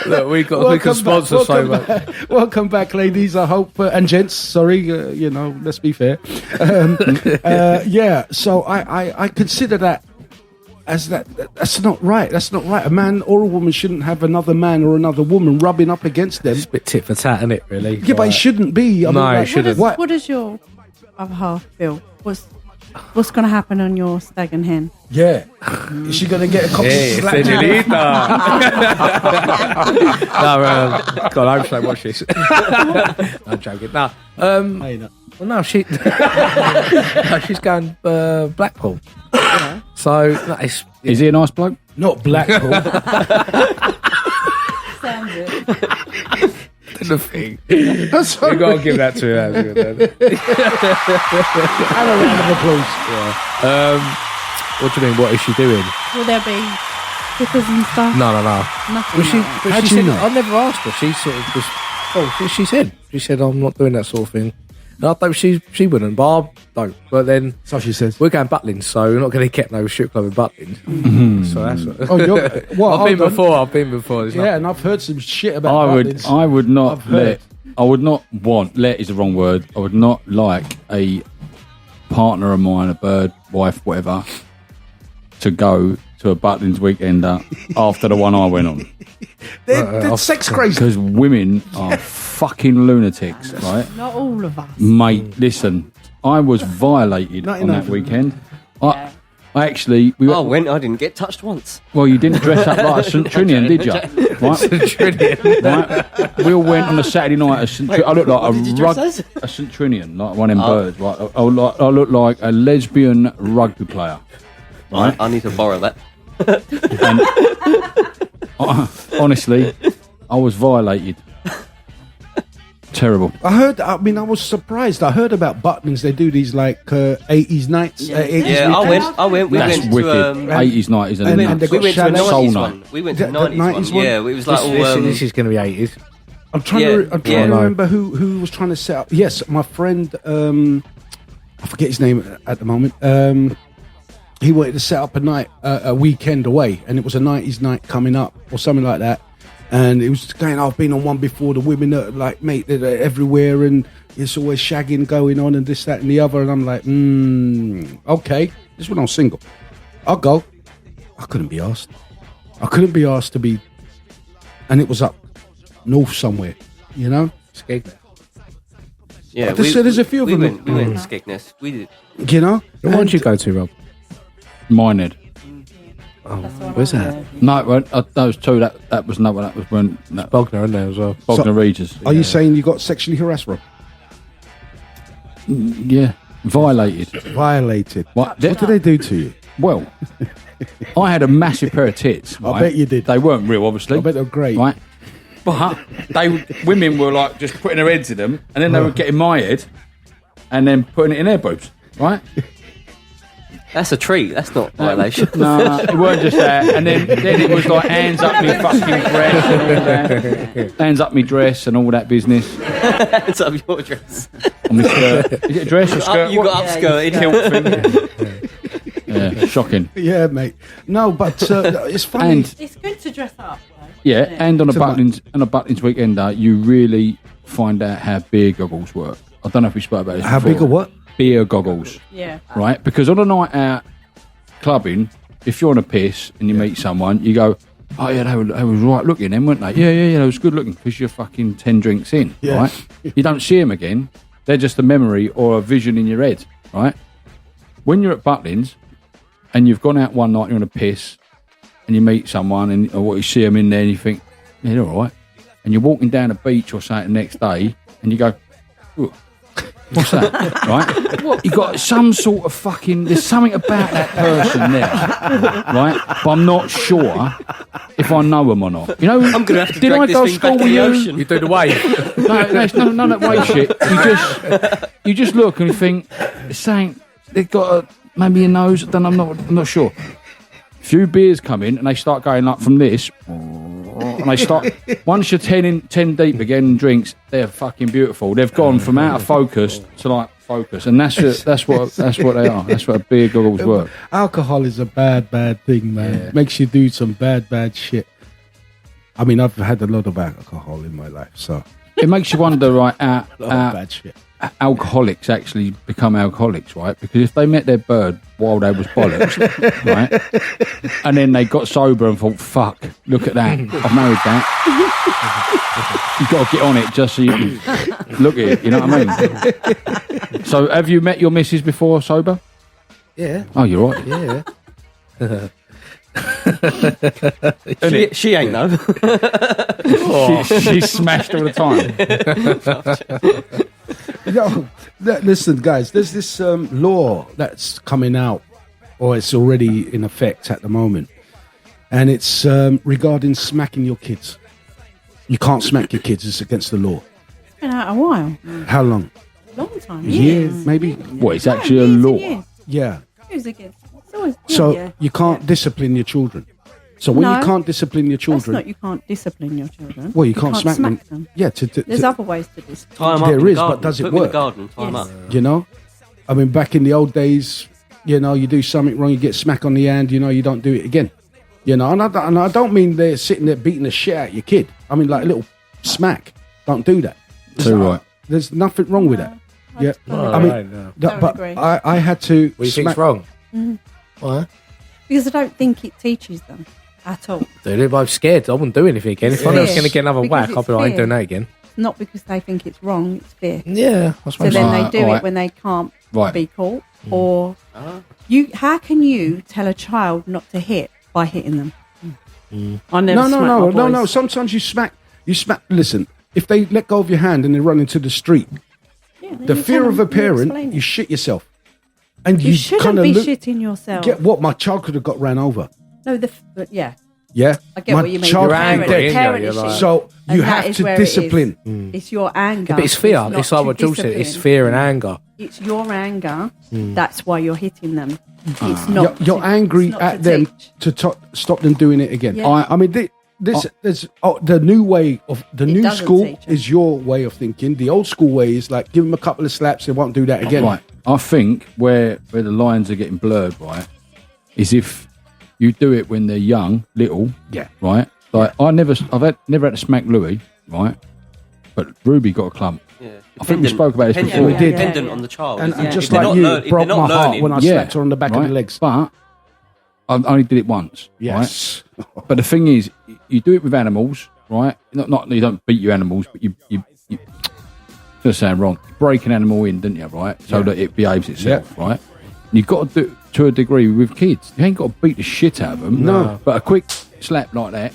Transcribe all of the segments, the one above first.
Look, we can sponsor so much. Welcome back, ladies. I hope and gents. Sorry, let's be fair. So I consider that as that's not right. That's not right. A man or a woman shouldn't have another man or another woman rubbing up against them. It's a bit tit for tat, isn't it? Really? Yeah, but it shouldn't be. It shouldn't. What does your other half feel? What's going to happen on your stag and hen? Yeah. Is she going to get a copy slap? No, God, I hope so. Watch this. I'm joking. No, she's going Blackpool. Yeah. So, is he a nice bloke? Not Blackpool. Sounds it. The thing. You've got to give that to her. That's good. And a round of applause. Yeah. What do you mean? What is she doing? Will there be kickers and stuff? No. Nothing. How do you know? I never asked her. She sort of just. Oh, she said, I'm not doing that sort of thing. And I thought she wouldn't, but I don't. But then, so she says, we're going Butlins, so we're not going to get no strip club in Butlins. Mm-hmm. So that's what. I've been before. Yeah, and I've heard some shit about Butlins. I would not let is the wrong word. I would not like a partner of mine, a bird, wife, whatever, to go to a Butlins weekender after the one I went on. They're sex crazy. Because women are fucking lunatics, right? Not all of us. Mate, listen, I was violated on that weekend. I actually... I didn't get touched once. Well, you didn't dress up like a St. Trinian, did you? Right? St. Trinian. Right? We all went on a Saturday night. I looked like a St. Trinian, like one of them birds. Right? I looked like a lesbian rugby player. Right? I need to borrow that. And honestly, I was violated. Terrible. I was surprised. I heard about Butlins. They do these like 80s nights. I went. We That's went wicked. to 80s night is and we went to a 90s one. We went to a 90s one. Yeah, it was like this is going to be 80s. I'm trying to remember who was trying to set up. Yes, my friend. I forget his name at the moment. He wanted to set up a night, a weekend away, and it was a 90s night coming up or something like that. And it was going, I've been on one before. The women are like, mate, they're everywhere, and it's always shagging going on, and this, that, and the other. And I'm like, okay. This is when I was single. I'll go. I couldn't be asked. To be, and it was up north somewhere, Skegness. Yeah, there's a few of them. We went to Skegness. We did. Where did you go to, Rob? Minehead. Oh, where's that? No, those two. That was no one. That was when Bognor in there as well. Bognor Regis. Are you saying you got sexually harassed, Rob? Yeah, violated. What did they do to you? Well, I had a massive pair of tits. Right? I bet you did. They weren't real, obviously. I bet they're great. Right, but women were like just putting their heads in them, and then they were getting my head, and then putting it in their boobs. Right. That's a treat. That's not violation. No, it weren't just that. And then it was like hands up me fucking dress and all that. Hands up me dress and all that business. Hands up your dress. On my skirt. Is it a dress or skirt? You got upskirted. Yeah, shocking. Yeah, mate. No, but it's funny. And It's good to dress up, though. yeah, and on a Butlins weekender, you really find out how beer goggles work. I don't know if we spoke about this How before. big or what? Beer goggles. Yeah. Right? Because on a night out clubbing, if you're on a piss and you meet someone, you go, oh yeah, they were right looking then, weren't they? Yeah, they was good looking because you're fucking 10 drinks in, right? You don't see them again. They're just a memory or a vision in your head, right? When you're at Butlins and you've gone out one night, you're on a piss and you meet someone or you see them in there and you think, yeah, they're all right. And you're walking down a beach or something the next day and you go, ooh, what's that? Right? What? You got some sort of fucking. There's something about that person there, right? But I'm not sure if I know them or not. You know, I'm gonna have to did I drag go this to thing school back to with the you? ocean. You do the wave. No, it's none of that wave shit. You just look and you think it's saying they've got maybe a nose. Then I'm not sure. Few beers come in and they start going like from this. And they start once you're 10 deep again drinks, they're fucking beautiful. They've gone from out of focus to like focus, and that's what they are. That's what beer goggles work. Alcohol is a bad thing, man. Yeah. Makes you do some bad shit. I mean, I've had a lot of alcohol in my life, so It makes you wonder, right? a lot of bad shit. Alcoholics actually become alcoholics, right? Because if they met their bird while they was bollocks, right, and then they got sober and thought, "Fuck, look at that! I've married that." You got to get on it just so you can look at it. You know what I mean? So, have you met your missus before sober? Yeah. Oh, you're right. Yeah. She ain't no. She's smashed all the time. Listen, guys, there's this law that's coming out, or it's already in effect at the moment, and it's regarding smacking your kids. You can't smack your kids; it's against the law. It's been out a while. How long? Long time. Years, maybe. What? It's actually a years and law. years. Yeah. Years again. It's always, So you can't discipline your children. So when you can't discipline your children, That's not, you can't discipline your children. well, you can't smack them. Yeah, There's other ways to discipline. Tie 'em up There in the is, but garden. does it Put 'em in work? the garden, tie 'em Yes. up. you know, I mean, back in the old days, you know, you do something wrong, you get smack on the hand, you know, you don't do it again. You know, and I don't mean they're sitting there beating the shit out of your kid. I mean, like a little smack. Don't do that. Too right. There's nothing wrong with that. Yeah, No, I mean, right, no. Don't but agree. I had to. What do you think's smack. wrong? Why? Because I don't think it teaches them at all. Dude, I'm scared. I wouldn't do anything again. If I know I was Fear. going to get another Because whack, I'll be like, I ain't fear. doing that again. Not because they think it's wrong, it's fear. Yeah, I So suppose. then Right, they do alright. it when they can't Right. be caught. Or how can you tell a child not to hit by hitting them? I never smack my boys. No. Sometimes you smack. Listen, if they let go of your hand and they run into the street, Yeah, then the you fear tell of them, a parent, explain you it. shit yourself, and You you shouldn't kind of be look. shitting yourself. Get what? My child could have got ran over. No, but yeah, Yeah, I get my what you mean. child You're could Parent- have angry, dead. parent you're issue. like- So And you that have is to where it is. discipline. It's your anger. But it's fear. not It's like to what Jules said. It's discipline. fear and anger. It's your anger. That's why you're hitting them. It's not. You're to- angry it's not at to them teach. to stop them doing it again. Yeah. I mean, there's the new way of the new doesn't school teach 'em. is your way of thinking. The old school way is like give them a couple of slaps, they won't do that again. Right. I think where the lines are getting blurred, right, is if you do it when they're young, little, Yeah. right. Like I've never had to smack Louis, right, but Ruby got a clump. Yeah. I think we spoke about this Dependent- before. We did. Dependent Yeah. on the child. And, isn't and it? just If they're like not you, learn- if broke they're my not heart learning- when I slapped her on the back of the legs. But I only did it once. Yes. Right? But the thing is, you do it with animals, right? Not you don't beat your animals, but you just sound wrong. You break an animal in, didn't you? Right, so that it behaves itself, right? You've got to do to a degree with kids. You ain't got to beat the shit out of them. No. But a quick slap like that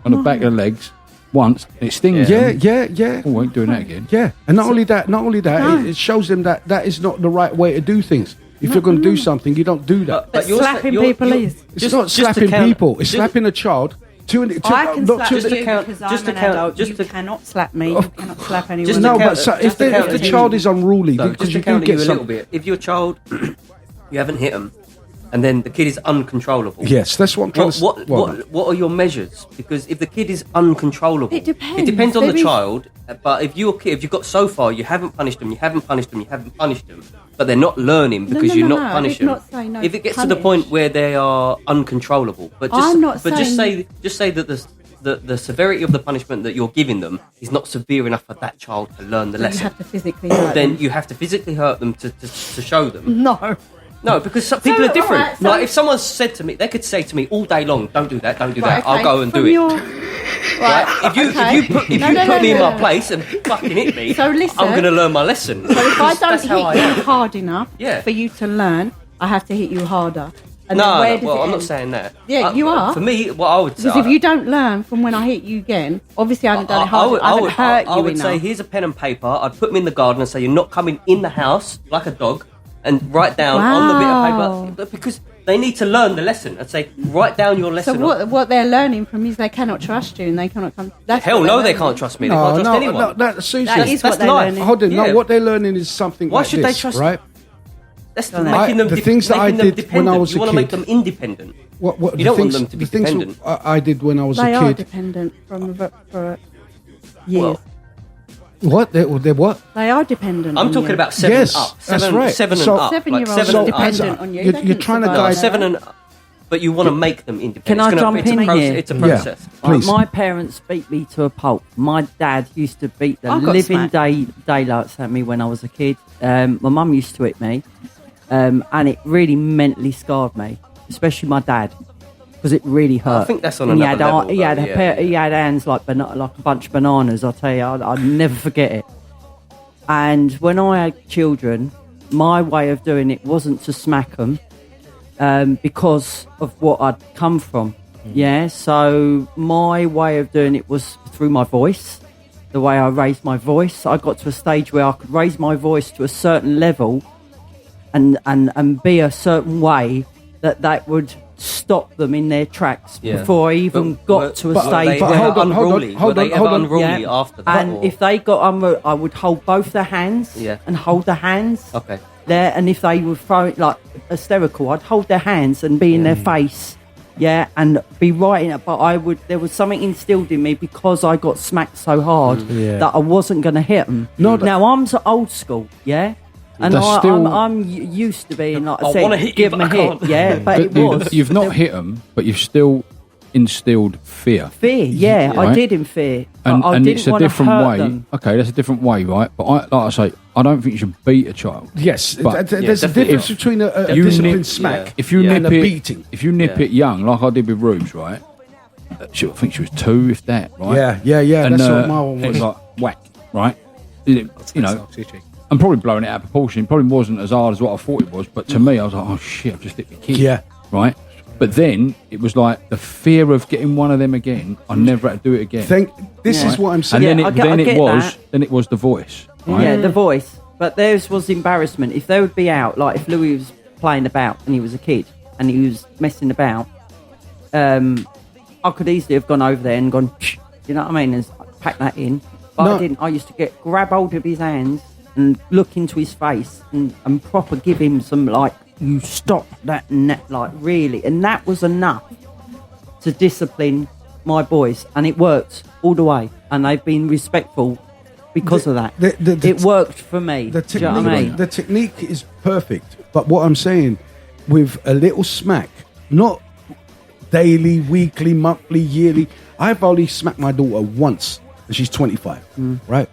on the back of the legs once, it stings. Yeah, them. yeah. Oh, I ain't doing that again. Yeah, and not only that, it shows them that is not the right way to do things. If you're going to do something, you don't do that. But you're- slapping you're- people you're- is. It's not slapping people. It's slapping a child. I can slap just you to count- because just I'm to an count- adult. just You to- cannot slap me. You cannot slap anyone. Just to No, count- but so if just to count the you- child is unruly, No, because just you to do counter you get a some. little bit. If your child, you haven't hit them, and then the kid is uncontrollable. Yes, that's what I'm trying to. What are your measures? Because if the kid is uncontrollable, It depends. It depends on the There is- child. But if you're if you've got so far, you haven't punished them, but they're not learning because you're not I punishing did them. not say no If it gets to punish. the point where they are uncontrollable, but just I'm not but just saying- say that the severity of the punishment that you're giving them is not severe enough for that child to learn the You lesson. have to physically hurt Then them. you have to physically hurt them to show them. No. No, because some people are different. alright, so- like if someone said to me, they could say to me all day long, "Don't do that, don't do that." Right, okay, I'll go and do from it. your- Right? If you put me in my no. place and fucking hit me, So listen. I'm going to learn my lesson. So if I don't That's hit how I am. you hard enough Yeah. for you to learn, I have to hit you harder. And then No, where does well, it I'm not end? saying that. Yeah, you are. For me, what I would say, Because if you don't learn from when I hit you again, obviously I haven't done it hard. I haven't hurt you I would enough. say, here's a pen and paper. I'd put them in the garden and say, you're not coming in the house like a dog, and write down on the bit of Wow. paper, because they need to learn the lesson. I'd say, write down your So lesson. what they're learning from is they cannot trust you and they cannot come. That's Hell what no, they're they learning. can't trust me. They can't trust anyone. No, Susie, That is that's what they're life. learning. hold on. Yeah. No, what they're learning is something. Why like should they this, trust- right? That's Don't making them the things that I making them did when I dependent. was You a want to make kid. them independent. What You the don't want things, them to be the things dependent. I did when I was They a are kid. dependent for years. Well, What? They're what? They are dependent. I'm on talking you. about seven Yes, up. that's Seven, right. seven So- and up. 7-year-olds like are seven and up. dependent on you. You're They couldn't trying to survive guide- that. Seven and But you want to make them independent. Can I jump in here? It's a process. Please. My parents beat me to a pulp. My dad used to beat the I got living smacked. daylights at me when I was a kid. My mum used to hit me, and it really mentally scarred me, especially my dad, because it really hurt. I think that's on And another level. he had he had hands like like a bunch of bananas. I tell you, I'll never forget it. And when I had children, my way of doing it wasn't to smack them. Because of what I'd come from. Yeah, so my way of doing it was through my voice, the way I raised my voice. I got to a stage where I could raise my voice to a certain level and be a certain way that would stop them in their tracks before I even got to a stage where hold on. Unruly after that. and if they got unruly, I would hold both their hands and hold the hands. Okay. There, and if they were throwing like hysterical, I'd hold their hands and be in their face, and be right in it. But there was something instilled in me because I got smacked so hard that I wasn't going to hit them. Now I'm so old school, and I'm used to being like I said, give them a hit, but it was. You've not hit them, but you've still instilled fear. Fear, I did in fear, and I didn't it's a want to different hurt way. them. Okay, that's a different way, right? But like I say, I don't think you should beat a child. Yes, But there's a difference between a You disciplined nip- smack If you and nip a it, beating. if you nip it young, like I did with Rubes, right? I think she was 2, if that, right? Yeah. And That's what my one it was was. like whack, right? You know, I'm probably blowing it out of proportion. It probably wasn't as hard as what I thought it was, but to me, I was like, oh shit, I've just hit the kid. Yeah. Right? But then it was like the fear of getting one of them again. I never had to do it again. This is what I'm and saying. then I get it was the voice. Right? Yeah, the voice. But theirs was embarrassment. If they would be out, like if Louis was playing about and he was a kid and he was messing about, I could easily have gone over there and gone, psh, you know what I mean, and pack that in. But I didn't. I used to grab hold of his hands and look into his face and proper give him some like, you stop that and that, like really. And that was enough to discipline my boys. And it worked all the way. And they've been respectful because of that. It worked for me. The Do you know what I mean? The technique is perfect. But what I'm saying, with a little smack, not daily, weekly, monthly, yearly. I've only smacked my daughter once, and she's 25, right?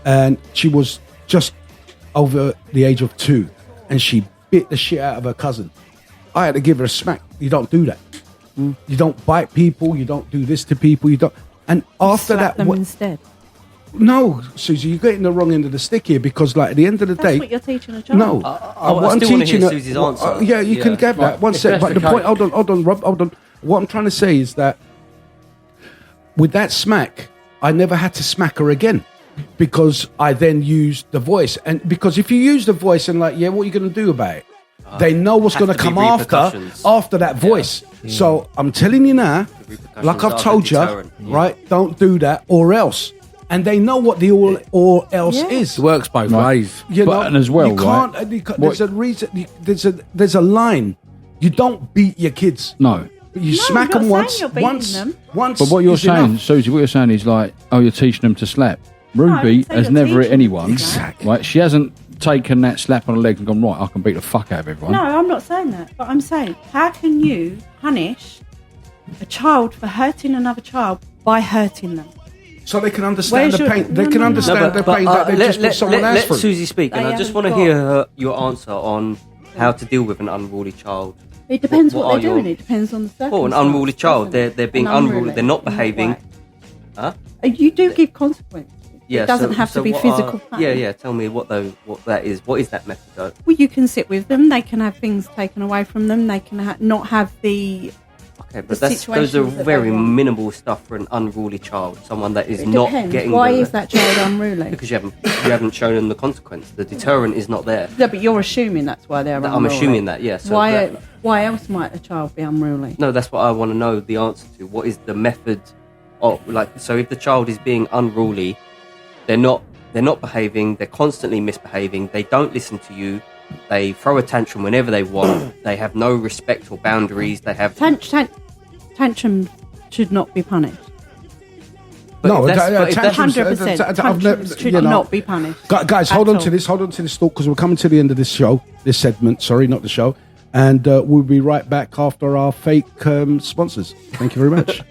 And she was just over the age of 2, and she bit the shit out of her cousin. I had to give her a smack. You don't do that. You don't bite people. You don't do this to people. You don't. And after Slap that, them instead. no, Susie, you're getting the wrong end of the stick here, because, like, at the end of the That's day, what you're teaching a child. no. I still want to hear Susie's answer. Yeah, you can get that. One if sec. that's But the the point, case- hold on, Rob, hold on. What I'm trying to say is that with that smack, I never had to smack her again, because I then used the voice. And because if you use the voice and like, what are you going to do about it? They know what's Have going to to be come repercussions. after that voice. So I'm telling you now, repercussions like I've are the told you, deterrent. right? Don't do that, or else. And they know what the or else is. It works both ways. You But- know, and as well, you can't. There's a reason. There's a line. You don't beat your kids. No. You No, smack I'm them not once. saying you're beating Once. them. Once. But what you're is saying, enough. Susie, what you're saying is like, oh, you're teaching them to slap. I Ruby didn't say has you're never hit teaching anyone. them to slap. Exactly. Right? She hasn't taken that slap on the leg and gone, right, I can beat the fuck out of everyone. No, I'm not saying that. But I'm saying, how can you punish a child for hurting another child by hurting them? So they can understand Where's the your- pain. They no, can no, no. understand the pain that they just put someone else let through. Susie speak, and They I just want haven't to got- hear your answer on how to deal with an unruly child. It depends What what, are they're doing. your- It depends on the circumstance. Oh, an unruly child. doesn't it? They're being An unruly. They're not In what behaving. way? Huh? You do give consequences. Yeah, It doesn't so- have so to be what physical are- pain. Yeah. Tell me what that is. What is that method though? Well, you can sit with them. They can have things taken away from them. They can not have the. Okay, The but those are situations that very they want. minimal stuff for an unruly child. Someone that is It not depends. getting. Why the- is that child unruly? Because you haven't shown them the consequence. The deterrent is not there. Yeah, but you're assuming that's why they're unruly. I'm assuming that. Yeah. So Why? that- Why else might a child be unruly? No, that's what I want to know the answer to. What is the method of, like, so if the child is being unruly, they're not behaving, they're constantly misbehaving, they don't listen to you, they throw a tantrum whenever they want, they have no respect or boundaries, they have Tantrum should not be punished. but No, if that's- but if that's- 100%. Tantrums should not be punished. Guys, hold At on to all. this. Hold on to this thought, because we're coming to the end of this show, this segment. Sorry, not the show. And we'll be right back after our fake sponsors. Thank you very much.